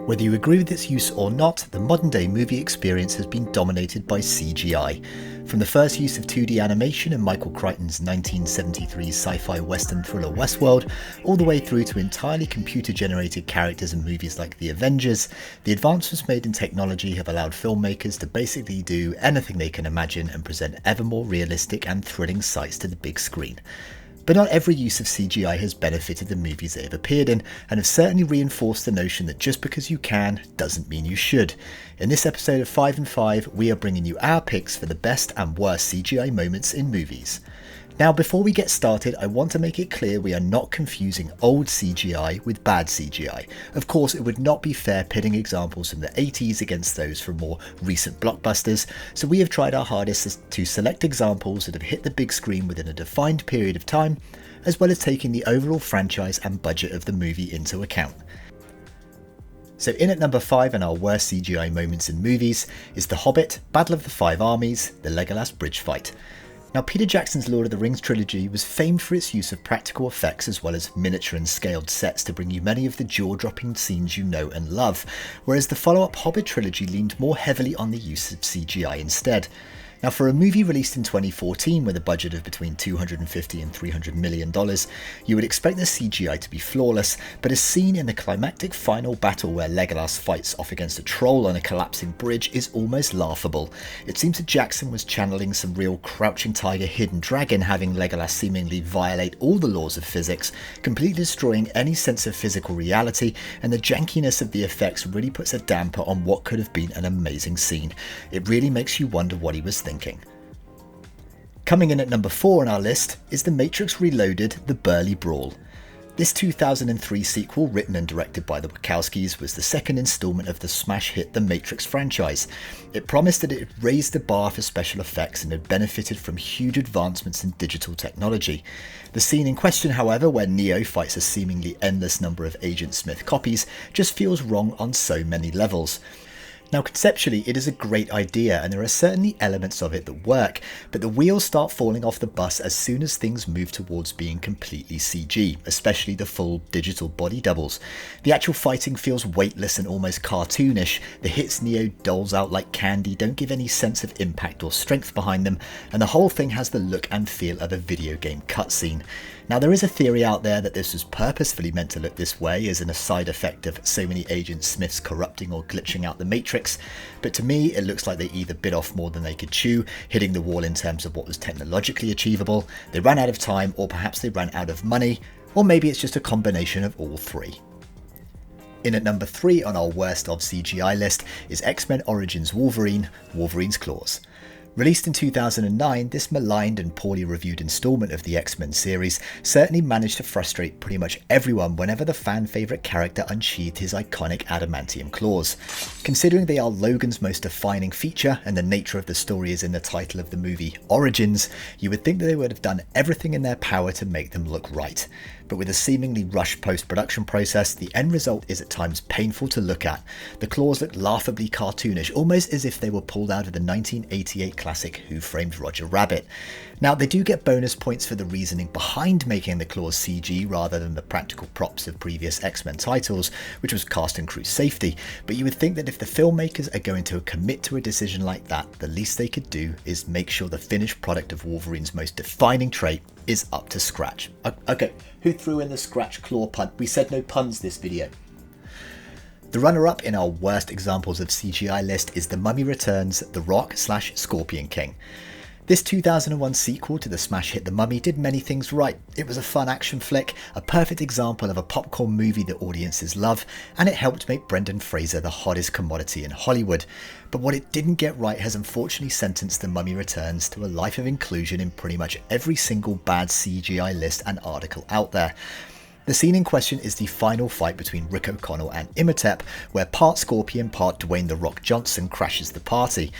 Whether you agree with its use or not, the modern day movie experience has been dominated by CGI. From the first use of 2D animation in Michael Crichton's 1973 sci-fi western thriller Westworld, all the way through to entirely computer-generated characters in movies like The Avengers, the advancements made in technology have allowed filmmakers to basically do anything they can imagine and present ever more realistic and thrilling sights to the big screen. But not every use of CGI has benefited the movies they have appeared in, and have certainly reinforced the notion that just because you can, doesn't mean you should. In this episode of 5 and 5, we are bringing you our picks for the best and worst CGI moments in movies. Now, before we get started, I want to make it clear we are not confusing old CGI with bad CGI. Of course, it would not be fair pitting examples from the 80s against those from more recent blockbusters, so we have tried our hardest to select examples that have hit the big screen within a defined period of time, as well as taking the overall franchise and budget of the movie into account. So in at number 5 in our worst CGI moments in movies is The Hobbit, Battle of the Five Armies, the Legolas bridge fight. Now, Peter Jackson's Lord of the Rings trilogy was famed for its use of practical effects as well as miniature and scaled sets to bring you many of the jaw-dropping scenes you know and love, whereas the follow-up Hobbit trilogy leaned more heavily on the use of CGI instead. Now, for a movie released in 2014 with a budget of between $250 and $300 million, you would expect the CGI to be flawless, but as seen in the climactic final battle where Legolas fights off against a troll on a collapsing bridge is almost laughable. It seems that Jackson was channeling some real Crouching Tiger, Hidden Dragon, having Legolas seemingly violate all the laws of physics, completely destroying any sense of physical reality, and the jankiness of the effects really puts a damper on what could have been an amazing scene. It really makes you wonder what he was thinking. Coming in at number 4 on our list is The Matrix Reloaded: The Burly Brawl. This 2003 sequel, written and directed by the Wachowskis, was the second installment of the smash hit The Matrix franchise. It promised that it had raised the bar for special effects and had benefited from huge advancements in digital technology. The scene in question, however, where Neo fights a seemingly endless number of Agent Smith copies, just feels wrong on so many levels. Now, conceptually, it is a great idea and there are certainly elements of it that work, but the wheels start falling off the bus as soon as things move towards being completely CG, especially the full digital body doubles. The actual fighting feels weightless and almost cartoonish, the hits Neo doles out like candy don't give any sense of impact or strength behind them, and the whole thing has the look and feel of a video game cutscene. Now, there is a theory out there that this was purposefully meant to look this way as a side effect of so many Agent Smiths corrupting or glitching out the Matrix, but to me it looks like they either bit off more than they could chew, hitting the wall in terms of what was technologically achievable, they ran out of time, or perhaps they ran out of money, or maybe it's just a combination of all three. In at number 3 on our worst of CGI list is X-Men Origins Wolverine, Wolverine's Claws. Released in 2009, this maligned and poorly reviewed installment of the X-Men series certainly managed to frustrate pretty much everyone whenever the fan favourite character unsheathed his iconic adamantium claws. Considering they are Logan's most defining feature and the nature of the story is in the title of the movie Origins, you would think that they would have done everything in their power to make them look right. But with a seemingly rushed post-production process, the end result is at times painful to look at. The claws look laughably cartoonish, almost as if they were pulled out of the 1988 classic Who Framed Roger Rabbit. Now, they do get bonus points for the reasoning behind making the claws CG rather than the practical props of previous X-Men titles, which was cast and crew safety, but you would think that if the filmmakers are going to commit to a decision like that, the least they could do is make sure the finished product of Wolverine's most defining trait is up to scratch. Okay, who threw in the scratch claw pun? We said no puns this video. The runner-up in our worst examples of CGI list is The Mummy Returns: The Rock/Scorpion King. This 2001 sequel to the smash hit The Mummy did many things right. It was a fun action flick, a perfect example of a popcorn movie that audiences love, and it helped make Brendan Fraser the hottest commodity in Hollywood. But what it didn't get right has unfortunately sentenced The Mummy Returns to a life of inclusion in pretty much every single bad CGI list and article out there. The scene in question is the final fight between Rick O'Connell and Imhotep, where part Scorpion, part Dwayne "The Rock" Johnson crashes the party.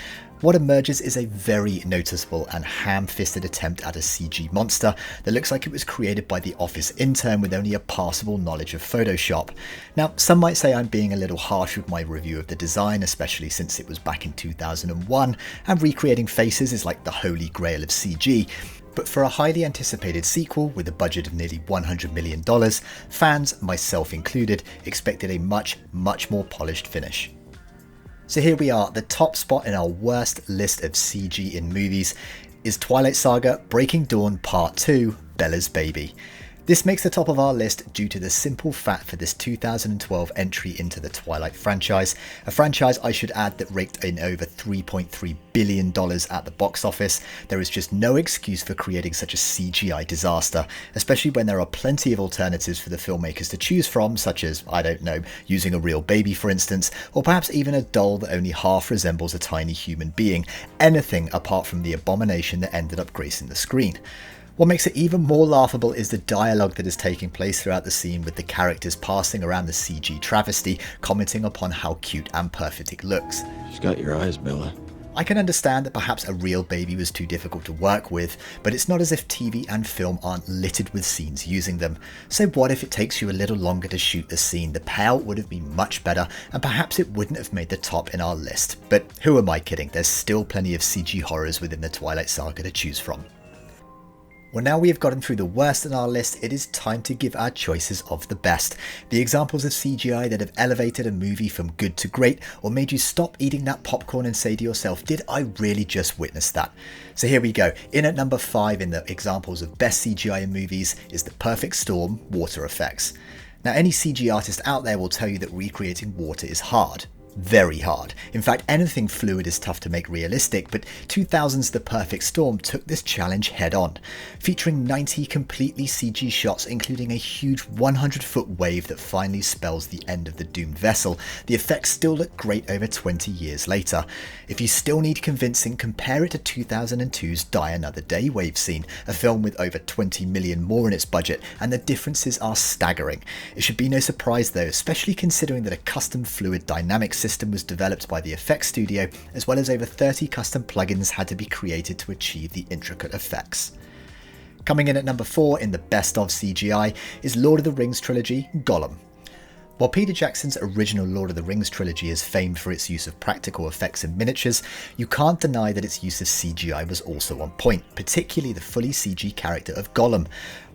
What emerges is a very noticeable and ham-fisted attempt at a CG monster that looks like it was created by the office intern with only a passable knowledge of Photoshop. Now, some might say I'm being a little harsh with my review of the design, especially since it was back in 2001, and recreating faces is like the holy grail of CG. But for a highly anticipated sequel with a budget of nearly $100 million, fans, myself included, expected a much more polished finish. So here we are, the top spot in our worst list of CG in movies is Twilight Saga Breaking Dawn Part 2, Bella's Baby. This makes the top of our list due to the simple fact for this 2012 entry into the Twilight franchise, a franchise I should add that raked in over $3.3 billion at the box office. There is just no excuse for creating such a CGI disaster, especially when there are plenty of alternatives for the filmmakers to choose from, such as, I don't know, using a real baby for instance, or perhaps even a doll that only half resembles a tiny human being, anything apart from the abomination that ended up gracing the screen. What makes it even more laughable is the dialogue that is taking place throughout the scene, with the characters passing around the CG travesty, commenting upon how cute and perfect it looks. She's got your eyes, Bella. I can understand that perhaps a real baby was too difficult to work with, but it's not as if TV and film aren't littered with scenes using them. So what if it takes you a little longer to shoot the scene? The payout would have been much better, and perhaps it wouldn't have made the top in our list. But who am I kidding? There's still plenty of CG horrors within the Twilight Saga to choose from. Well, now we have gotten through the worst in our list, it is time to give our choices of the best. The examples of CGI that have elevated a movie from good to great, or made you stop eating that popcorn and say to yourself, did I really just witness that? So here we go. In at number 5 in the examples of best CGI in movies is The Perfect Storm water effects. Now, any CG artist out there will tell you that recreating water is hard. Very hard. In fact, anything fluid is tough to make realistic, but 2000's The Perfect Storm took this challenge head on, featuring 90 completely CG shots, including a huge 100-foot wave that finally spells the end of the doomed vessel. The effects still look great over 20 years later. If you still need convincing, compare it to 2002's Die Another Day wave scene, a film with over 20 million more in its budget, and the differences are staggering. It should be no surprise though, especially considering that a custom fluid dynamics system was developed by the effects studio, as well as over 30 custom plugins had to be created to achieve the intricate effects. Coming in at number 4 in the best of CGI is Lord of the Rings trilogy, Gollum. While Peter Jackson's original Lord of the Rings trilogy is famed for its use of practical effects and miniatures, you can't deny that its use of CGI was also on point, particularly the fully CG character of Gollum.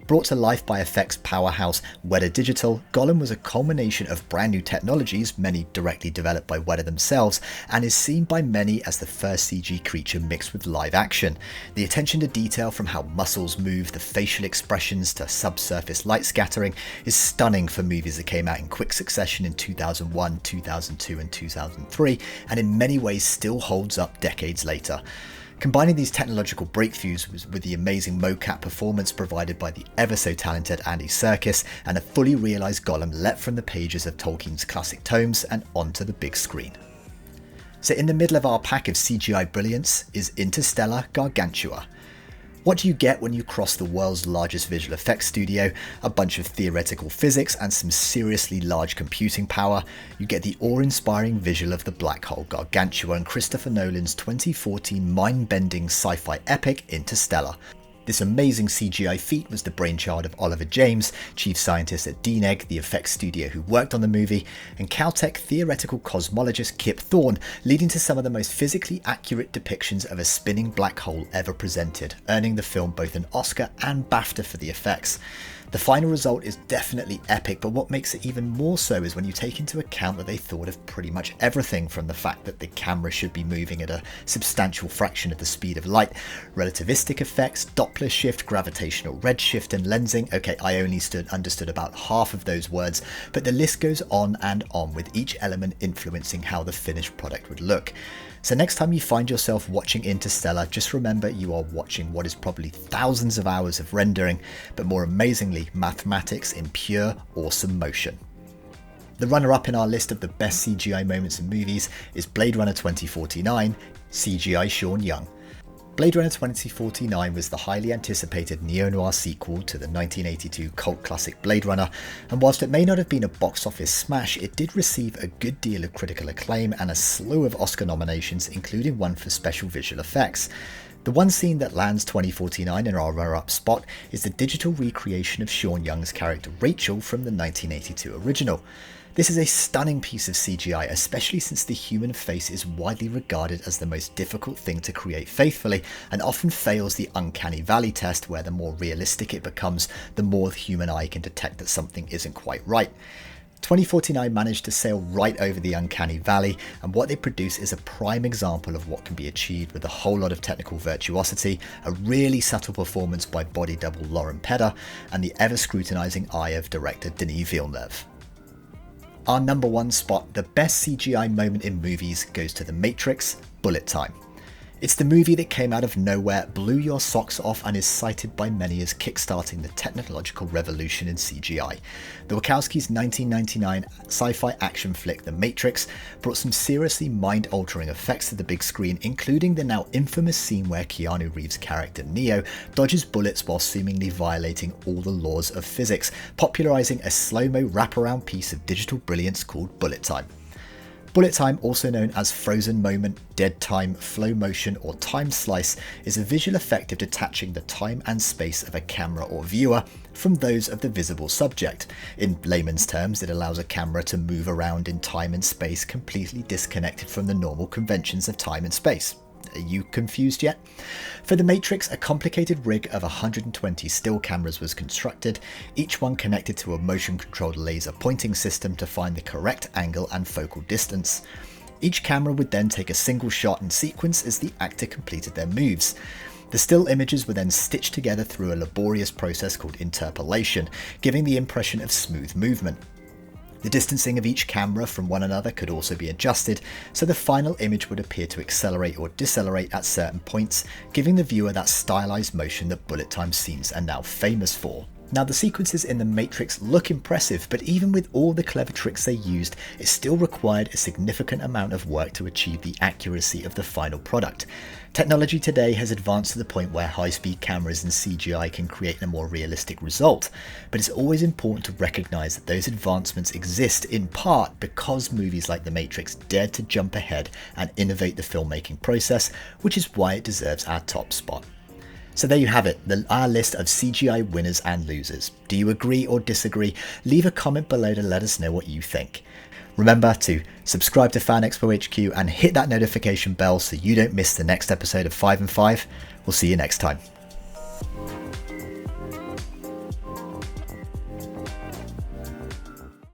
Brought to life by effects powerhouse Weta Digital, Gollum was a culmination of brand new technologies, many directly developed by Weta themselves, and is seen by many as the first CG creature mixed with live action. The attention to detail, from how muscles move, the facial expressions to subsurface light scattering, is stunning for movies that came out in quick succession in 2001, 2002 and 2003, and in many ways still holds up decades later. Combining these technological breakthroughs with the amazing mocap performance provided by the ever so talented Andy Serkis, and a fully realised Gollum leapt from the pages of Tolkien's classic tomes and onto the big screen. So in the middle of our pack of CGI brilliance is Interstellar Gargantua. What do you get when you cross the world's largest visual effects studio, a bunch of theoretical physics and some seriously large computing power? You get the awe-inspiring visual of the black hole Gargantua and Christopher Nolan's 2014 mind-bending sci-fi epic Interstellar. This amazing CGI feat was the brainchild of Oliver James, chief scientist at DNEG, the effects studio who worked on the movie, and Caltech theoretical cosmologist Kip Thorne, leading to some of the most physically accurate depictions of a spinning black hole ever presented, earning the film both an Oscar and BAFTA for the effects. The final result is definitely epic, but what makes it even more so is when you take into account that they thought of pretty much everything, from the fact that the camera should be moving at a substantial fraction of the speed of light, relativistic effects, Doppler shift, gravitational redshift and lensing. Okay, I only understood about half of those words, but the list goes on and on, with each element influencing how the finished product would look. So next time you find yourself watching Interstellar, just remember you are watching what is probably thousands of hours of rendering, but more amazingly, mathematics in pure, awesome motion. The runner-up in our list of the best CGI moments in movies is Blade Runner 2049, CGI Sean Young. Blade Runner 2049 was the highly anticipated neo-noir sequel to the 1982 cult classic Blade Runner, and whilst it may not have been a box office smash, it did receive a good deal of critical acclaim and a slew of Oscar nominations, including one for special visual effects. The one scene that lands 2049 in our runner-up spot is the digital recreation of Sean Young's character Rachel from the 1982 original. This is a stunning piece of CGI, especially since the human face is widely regarded as the most difficult thing to create faithfully and often fails the uncanny valley test, where the more realistic it becomes, the more the human eye can detect that something isn't quite right. 2049 managed to sail right over the uncanny valley, and what they produce is a prime example of what can be achieved with a whole lot of technical virtuosity, a really subtle performance by body double Lauren Pedder, and the ever-scrutinizing eye of director Denis Villeneuve. Our number one spot, the best CGI moment in movies, goes to The Matrix: Bullet Time. It's the movie that came out of nowhere, blew your socks off, and is cited by many as kickstarting the technological revolution in CGI. The Wachowskis' 1999 sci-fi action flick The Matrix brought some seriously mind-altering effects to the big screen, including the now infamous scene where Keanu Reeves' character Neo dodges bullets while seemingly violating all the laws of physics, popularizing a slow-mo wraparound piece of digital brilliance called Bullet Time. Bullet Time, also known as frozen moment, dead time, flow motion, or time slice, is a visual effect of detaching the time and space of a camera or viewer from those of the visible subject. In layman's terms, it allows a camera to move around in time and space completely disconnected from the normal conventions of time and space. Are you confused yet? For The Matrix, a complicated rig of 120 still cameras was constructed, each one connected to a motion-controlled laser pointing system to find the correct angle and focal distance. Each camera would then take a single shot in sequence as the actor completed their moves. The still images were then stitched together through a laborious process called interpolation, giving the impression of smooth movement. The distancing of each camera from one another could also be adjusted, so the final image would appear to accelerate or decelerate at certain points, giving the viewer that stylized motion that bullet time scenes are now famous for. Now, the sequences in The Matrix look impressive, but even with all the clever tricks they used, it still required a significant amount of work to achieve the accuracy of the final product. Technology today has advanced to the point where high-speed cameras and CGI can create a more realistic result, but it's always important to recognise that those advancements exist in part because movies like The Matrix dared to jump ahead and innovate the filmmaking process, which is why it deserves our top spot. So there you have it, our list of CGI winners and losers. Do you agree or disagree? Leave a comment below to let us know what you think. Remember to subscribe to Fan Expo HQ and hit that notification bell so you don't miss the next episode of 5 and 5. We'll see you next time.